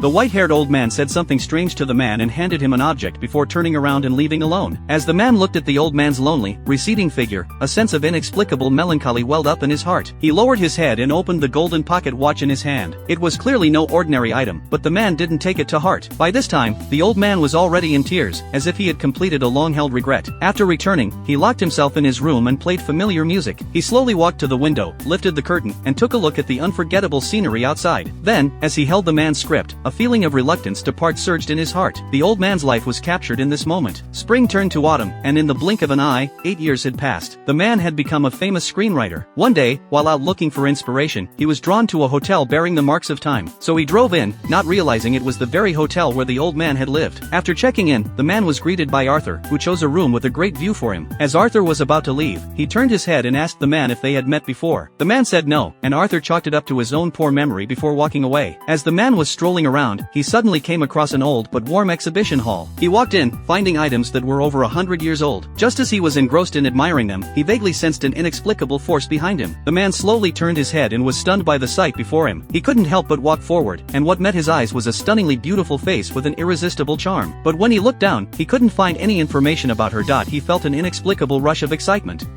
The white-haired old man said something strange to the man and handed him an object before turning around and leaving alone. As the man looked at the old man's lonely, receding figure, a sense of inexplicable melancholy welled up in his heart. He lowered his head and opened the golden pocket watch in his hand. It was clearly no ordinary item, but the man didn't take it to heart. By this time, the old man was already in tears, as if he had completed a long-held regret. After returning, he locked himself in his room and played familiar music. He slowly walked to the window, lifted the curtain, and took a look at the unforgettable scenery outside. Then, as he held the man's script, a feeling of reluctance to part surged in his heart. The old man's life was captured in this moment. Spring turned to autumn, and in the blink of an eye, 8 years had passed. The man had become a famous screenwriter. One day, while out looking for inspiration, he was drawn to a hotel bearing the marks of time. So he drove in, not realizing it was the very hotel where the old man had lived. After checking in, the man was greeted by Arthur, who chose a room with a great view for him. As Arthur was about to leave, he turned his head and asked the man if they had met before. The man said no, and Arthur chalked it up to his own poor memory before walking away. As the man was strolling around, he suddenly came across an old but warm exhibition hall. He walked in, finding items that were over 100 years old. Just as he was engrossed in admiring them, he vaguely sensed an inexplicable force behind him. The man slowly turned his head and was stunned by the sight before him. He couldn't help but walk forward, and what met his eyes was a stunningly beautiful face with an irresistible charm. But when he looked down, he couldn't find any information about her. He felt an inexplicable rush of excitement.